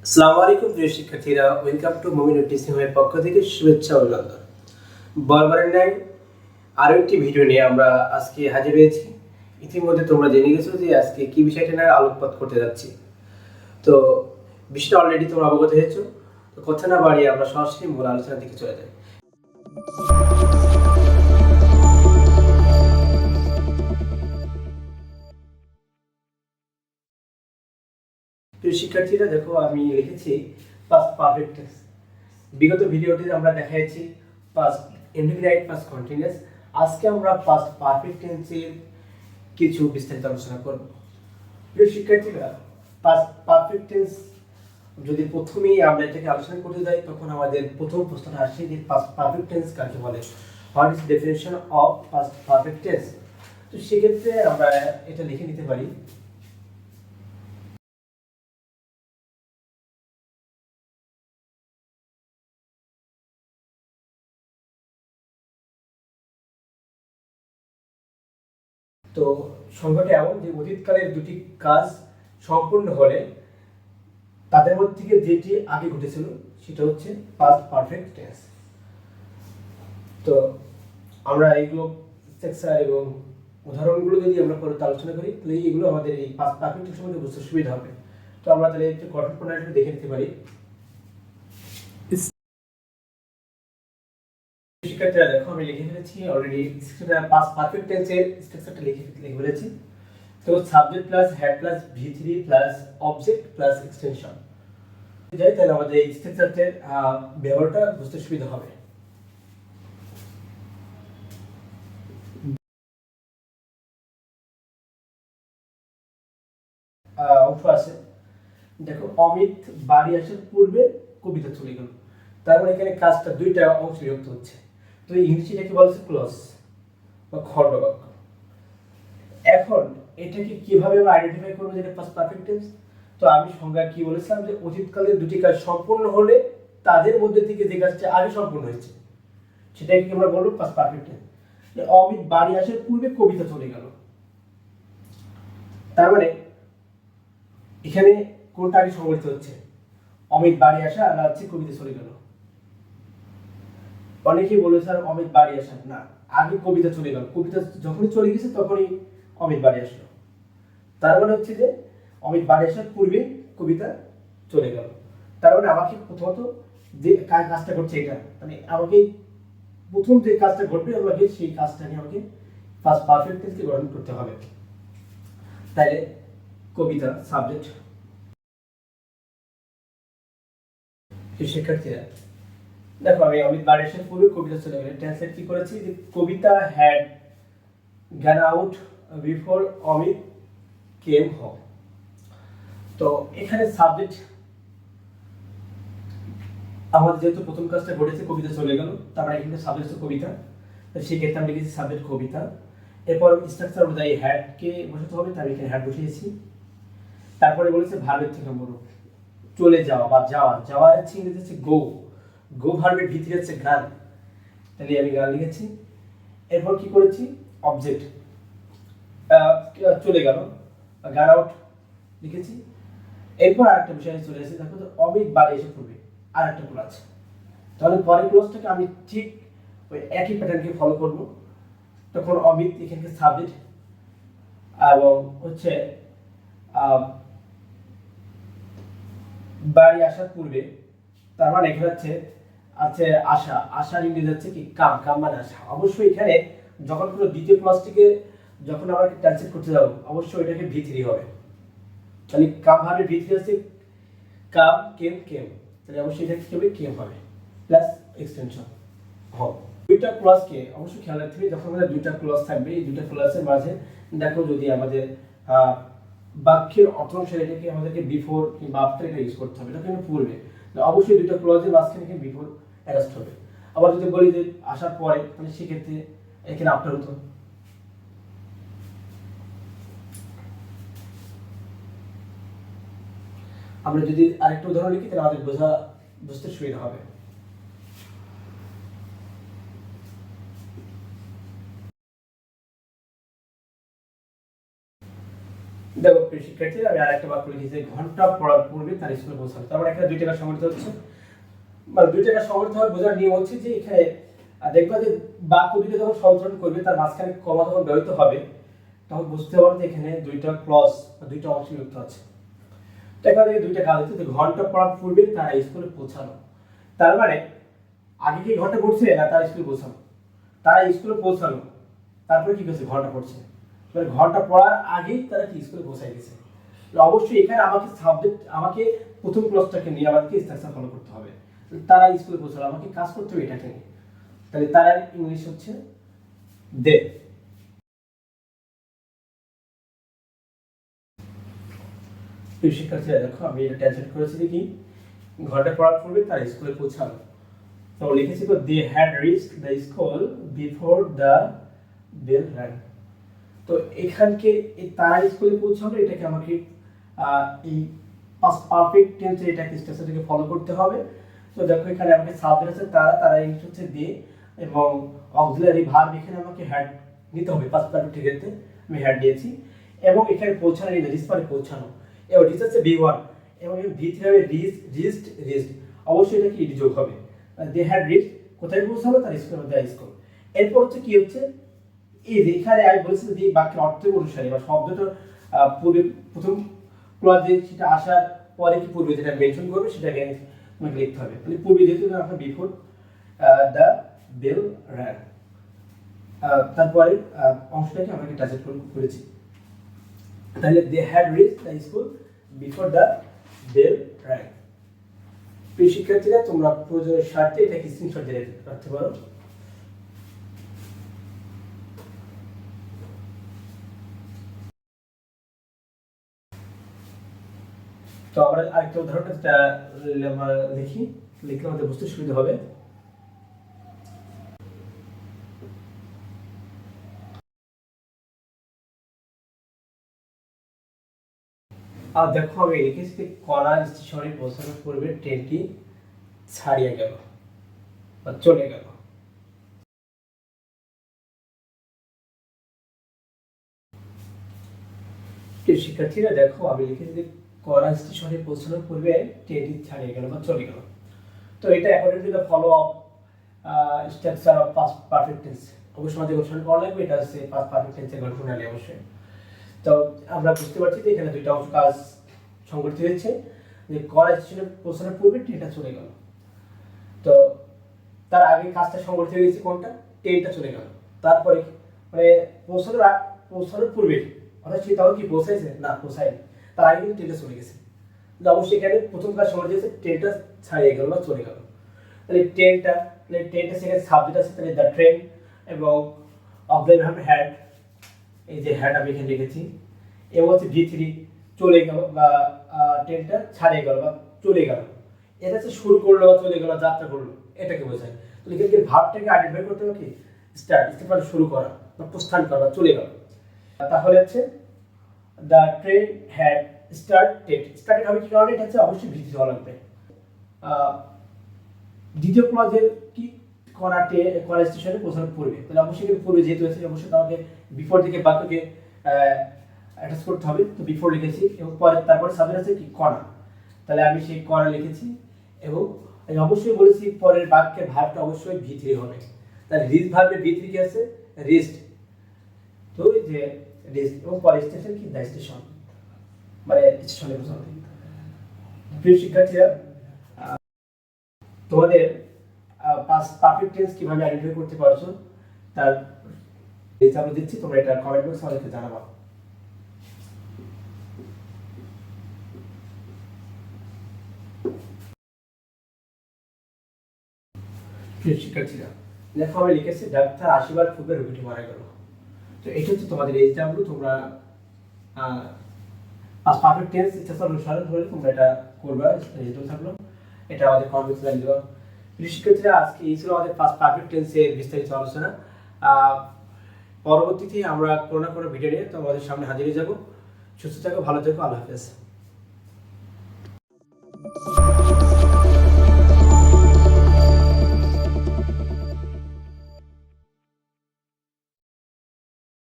আসসালামু আলাইকুম প্রিয় শিক্ষার্থীরা, ওয়েলকাম টু মুমিন টিচিং এর পক্ষ থেকে শুভেচ্ছা ও অভিনন্দন। বরাবরের ন্যায় আরও একটি ভিডিও নিয়ে আমরা আজকে হাজির হয়েছি। ইতিমধ্যে তোমরা জেনে গেছো যে আজকে কি বিষয়টা নিয়ে আলোকপাত করতে যাচ্ছি। তো বিষয়টা অলরেডি তোমরা অবগত হয়েছো। তো কথা না বাড়িয়ে আমরা সরাসরি মূল আলোচনার দিকে চলে যাই। প্রিয় শিক্ষার্থীরা, দেখো আমি লিখেছি পাস্ট পারফেক্ট টেন্স। বিগত ভিডিওটিতে আমরা দেখাইছি পাস্ট ইনডিফিনাইট, পাস্ট কন্টিনিউয়াস। আজকে আমরা পাস্ট পারফেক্ট টেন্সের কিছু বিস্তারিত আলোচনা করব। প্রিয় শিক্ষার্থীরা, পাস্ট পারফেক্ট টেন্স যদি প্রথমেই আমরা এটাকে আলোচনা করতে যাই, তখন আমাদের প্রথম প্রশ্নটা আসে যে পাস্ট পারফেক্ট টেন্স কাকে বলে, what is definition of past perfect tense. তো সেক্ষেত্রে আমরা এটা লিখে নিতে পারি। তো সংজ্ঞাটা এমন যে অতীতকালের দুটি কাজ সম্পূর্ণ হলে তাদের মধ্যে থেকে যেটি আগে ঘটেছিল সেটা হচ্ছে পাস্ট পারফেক্ট টেন্স। তো আমরা এইগুলো স্ট্রাকচার এবং উদাহরণগুলো যদি আমরা পরে আলোচনা করি, তাহলে এগুলো আমাদের এই পাস্ট পারফেক্ট টেন্সের মধ্যে বুঝতে সুবিধা হবে। তো আমরা তাহলে একটু গঠন প্রণালীটা দেখে নিতে পারি। শিক্ষার্থীরা দেখো, আমি লিখে ফেলেছি অলরেডি পাস্ট পারফেক্ট টেন্সের স্ট্রাকচারটা লিখে ফেলেছি। তো subject plus had plus V3 plus object plus extension যাই, তাহলে আমাদের এই স্ট্রাকচারটার ব্যবহারটা বুঝতে সুবিধা হবে। অংশ আছে, দেখো অমিত বাড়ি আসার পূর্বে কবিতা চলে গেল। তার মানে এখানে কাজটা দুইটা অংশ বিভক্ত হচ্ছে। তো ইংরেজিটাকে বলা হচ্ছে ক্লজ বা খণ্ডবাক্য। এখন এটাকে কিভাবে আমরা আইডেন্টিফাই করবো যে এটা পাস্ট পারফেক্ট টেন্স? তো আমি সংজ্ঞা কি বলেছিলাম যে অতীতকালের দুটি কাজ সম্পূর্ণ হলে তাদের মধ্যে থেকে যে কাজটা আগে সম্পূর্ণ হয়েছে সেটাকে আমরা বলবো পাস্ট পারফেক্ট টেন্স। অমিত বাড়ি আসার পূর্বে কবিতা চলে গেল, তার মানে এখানে কোনটা আগে সংগঠিত হচ্ছে, অমিত বাড়ি আসা না হচ্ছে কবিতা চলে গেল? অনেকেই বলে স্যার অমিত বাড়ি আসা না, আগে কবিতা চলে গেল, কবিতা যখনই চলে গেছে তখনই অমিত বাড়ি আসলো। তার মানে হচ্ছে যে অমিত বাড়ি আসার পূর্বে কবিতা চলে গেল। তার মানে আমাকে প্রথমত যে কাজটা করছে এটা, মানে আমাকে প্রথম যে কাজটা ঘটবে আমাকে সেই কাজটাকে আমাকে ফার্স্ট পারফেক্ট টেন্সকে গ্রহণ করতে হবে। তাহলে কবিতা সাবজেক্ট। শিক্ষার্থীরা দেখো, আমি অমিত বাড়ি আসার পূর্বে কবিতা চলে গেলে ট্রান্সলেট কি করেছি যে Kavita had gone out before Amit came home. তো এখানে সাবজেক্ট আমাদের যেহেতু প্রথম কাজটা ঘটেছে কবিতা চলে গেল, তারপরে এখানে সাবজেক্ট হচ্ছে কবিতা, সেই ক্ষেত্রে আমি লিখেছি সাবজেক্ট কবিতা। এরপর স্ট্রাকচার অনুযায়ী হ্যাডকে বসাতে হবে, তার এখানে হ্যাড বসিয়েছি। তারপরে বলেছে ভার্বের থেকে নম্বর চলে যাওয়া বা যাওয়া, যাওয়া হচ্ছে ইংরেজি হচ্ছে গো, গো ভার্বের ভিতরে হচ্ছে গান, তাহলে আমি গান লিখেছি। এরপর কি করেছি, অবজেক্ট চলে গেল, গান আউট লিখেছি। এরপর আরেকটা বিষয় চলে এসেছে, দেখো তো অমিত বাড়ি এসে পড়বে, আরেকটা ক্লোজ। তাহলে পরের ক্লোজটাকে আমি ঠিক ওই একই প্যাটার্নকে ফলো করব। তখন অমিত এখানে সাবজেক্ট এবং হচ্ছে বাড়ি আসার পূর্বে, তার মানে এখানে হচ্ছে আছে আশা, আশার ইংরেজি হচ্ছে কি কাম, কাম মানে আশা। অবশ্যই এখানে যখন কোনো দ্বিতীয় ক্লাসটিকে যখন আমরা ট্রান্সলেট করতে যাব, অবশ্যই এটাকে V3 হবে। তাহলে কাম ভাবে V3 আছে কাম কেম কেম, তাহলে অবশ্যই এটা কি হবে, কেম হবে প্লাস এক্সটেনশন হবে। দুইটা ক্লজকে অবশ্যই খেয়াল রাখতে হবে, যখন আমাদের দুইটা ক্লজ থাকবে, এই দুইটা ক্লজের মাঝে দেখো যদি আমাদের বাক্যের অর্থ অনুসারে এটাকে আমাদেরকে বিফোর কিংবা আফটার এটা ইউজ করতে হবে, এটা কিন্তু পূর্বে অবশ্যই দুইটা ক্লজের মাঝখানে বিফোর অ্যারেস্ট হবে। আবার যদি বলি যে আসার পরে, তাহলে সেক্ষেত্রে এখানে আফটার হতো। আমরা যদি আরেকটা উদাহরণ লিখি তাহলে আমাদের বুঝতে সুবিধা হবে। দেখো প্রিয় শিক্ষার্থী, আমি আরেকটা বাক্য লিখেছি, ঘন্টা পড়ার পূর্বে তার স্কুলে পৌঁছানো। তার মানে এখানে 2 টাকা সংগঠিত হচ্ছে, মানে 2 টাকা সংগঠিত হবে বোঝার নিয়ম হচ্ছে যে এখানে দেখবা যে বাক্য দুটো যখন সঞ্চালন করবে তার মাঝখানে কমা যখন ব্যবহৃত হবে তখন বুঝতে পারবে যে এখানে 2টা ক্লজ বা 2টা অংশ যুক্ত আছে। তো এখান থেকে 2টা কাজ হচ্ছে, ঘন্টা পড়ার পূর্বে তারা স্কুলে পৌঁছানো। তার মানে আগে কি ঘন্টা পড়ছে না তারা স্কুলে পৌঁছানো? তারা স্কুলে পৌঁছানো, তারপরে কি করছে? ঘন্টা পড়ছে। মানে ঘন্টা পড়ার আগেই তারা কি স্কুলে পৌঁছায় গেছে। অবশ্যই এখানে আমাকে সাবজেক্ট, আমাকে প্রথম ক্লজটাকে নিয়ে আমাকে স্ট্রাকচার ফলো করতে হবে। তারা স্কুলে পৌঁছালো, আমাকে কাজ করতে হবে এটাকে নিয়ে। তাহলে তারা ইংলিশ হচ্ছে দে। শিক্ষার্থীরা দেখো, আমি এটা ট্রান্সলেট করেছি কি ঘন্টা পড়ার পূর্বে তারা স্কুলে পৌঁছালো। তো লিখেছি তো they had reached the school before the bell rang. তো এখানকে এই তারা স্কুলে পৌঁছালো, এটাকে আমাকে এই পাস্ট পারফেক্ট টেন্সে এটাকে স্ট্রাকচারটাকে ফলো করতে হবে। তো দেখো এখানে আমাকে সাবজেক্ট আছে তারা, তারা ইংলিশ হচ্ছে দে, এবং অক্সিলারি ভার্ব এখানে আমাকে হ্যাড নিতে হবে। পাস্ট পারফেক্ট ক্ষেত্রে আমি হ্যাড দিয়েছি, এবং এখানে পৌঁছানো নিয়ে রিচ মানে পৌঁছানো, এবং রিচ হচ্ছে B1, এবং V3 হবে রিচড। অবশ্যই এটা কি ইডি যোগ হবে। দে হ্যাড রিচড কোথায় পৌঁছালো? তার স্কুল, দ্য স্কুল। এরপর হচ্ছে কি হচ্ছে, এই যে এখানে আমি বলেছি যে বাক্যের অর্থের অনুসারে বা শব্দটা পূর্বে প্রথম ক্লজে সেটা আসার পরে কি পূর্বে যেটা মেনশন করবে সেটাকে তোমাকে লিখতে হবে। মানে পূর্বে যেহেতু আপনার বিফোর দ্য বেল র্যাং, তারপরে অংশটাকে আমাকে ট্রান্সলেট করেছি। তাহলে they had reached the school before the bell rang. প্রিয় শিক্ষার্থীরা, তোমরা প্রয়োজনের স্বার্থে এটাকে স্ক্রিনশট দিয়ে রাখতে পারো। তো আমরা আরেকটা উদাহরণটা লিখি, লিখলে আমাদের বুঝতে সুবিধা হবে। আর দেখো আমি লিখেছি কলা স্টেশনে পৌঁছানোর পূর্বে ট্রেনটি ছাড়িয়ে গেল বা চলে গেল। শিক্ষার্থীরা দেখো, আমি লিখেছি কলা স্টেশনে পৌঁছানোর পূর্বে ট্রেনটি ছাড়িয়ে গেল বা চলে গেল। তো এটা according to the follow of structure of past perfect tense. অবশ্যই আমাদের গঠন করা লাগবে, এটা হচ্ছে পাস্ট পারফেক্ট টেন্সের গঠন প্রণালী অবশ্যই। তো আমরা বুঝতে পারছি যে এখানে 2টা অংশ কাজ সংগঠিত হয়েছে, যে কলা স্টেশনে পৌঁছানোর পূর্বে ট্রেনটা চলে গেল। তো তার আগে কাজটা সংগঠিত হয়ে গেছে কোনটা? ট্রেনটা চলে গেল। তারপরে মানে পৌঁছানোর পূর্বে, অর্থাৎ সে তাও কি পৌঁছাইছে? না, পৌঁছায়নি। তার আগে কিন্তু ট্রেনটা চলে গেছে। কিন্তু অবশ্যই এখানে প্রথম কাজ সংগঠিত হয়েছে, ট্রেনটা ছাড়িয়ে গেল বা চলে গেল। তাহলে ট্রেনটা সেখানে সাবজেক্ট আছে, তাহলে দ্য ট্রেন, এবং অবজেক্ট ভার্ব হ্যাড, এই যে হ্যাড আমি এখানে লিখেছি, এবং হচ্ছে V3 চলে গেল বা ট্রেনটা ছাড়িয়ে গেল বা চলে গেল। এটা হচ্ছে শুরু করলো বা চলে গেল, যাত্রা করলো, এটাকে বোঝায়। তো এখানে ভার্বটাকে আইডেন্টিফাই করতে হবে কি স্টার্ট, মানে শুরু করা বা প্রস্থান করা বা চলে গেল। তাহলে হচ্ছে দ্য ট্রেন হ্যাড স্টার্টেড হবে কি কারণে? এটা হচ্ছে অবশ্যই V3 হওয়া লাগবে। দ্বিতীয় ক্লজের কি করা স্টেশনে পৌঁছানোর পূর্বে, তাহলে অবশ্যই পূর্বে যেহেতু আছে অবশ্যই তাহলে বিফোর থেকে বাক্যকে অ্যাটাচ করতে হবে। তো বিফোর লিখেছি, এবং পরে তারপরে সাবজেক্ট আছে কি কণা, তাহলে আমি সেই কণা লিখেছি, এবং আমি অবশ্যই বলেছি পরের বাক্যের ভার্বটা অবশ্যই V3 হবে। তাহলে রিচ ভার্বে V3 কি আছে? রিচড। তো এই যে রিচড, এবং পরে স্টেশন কি? দ্য স্টেশন, মানে স্টেশনে পৌঁছানো। প্রিয় শিক্ষার্থীরা, তোমাদের পাস্ট পারফেক্ট টেন্স কিভাবে আইডেন্টিফাই করতে পারছো তার এক্সাম্পল দিচ্ছি, তোমরা এটা কমেন্ট বক্সে আমাদেরকে জানাবা। প্রিয় শিক্ষার্থীরা, দেখো আমি লিখেছি ডাক্তার 80 বার ফুঁকে রোগীটি মারা গেল। তো এটা হচ্ছে তোমাদের এক্সাম্পল। তোমরা পাস্ট পারফেক্ট টেন্স ইচ্ছা অনুসারে ধরে তোমরা এটা করবা, রেজাল্ট থাকলো এটা আমাদের কমেন্ট বক্সে জানিয়ে দেবা। প্রিয় শিক্ষার্থীরা, আজকে এই ছিল আমাদের পাস্ট পারফেক্ট টেন্সের বিস্তারিত আলোচনা। পরবর্তীতে আমরা কোনো না কোনো ভিডিও নিয়ে তোমাদের সামনে হাজির হয়ে যাব। সুস্থ থাকো, ভালো থাকো, আল্লাহ হাফেজ।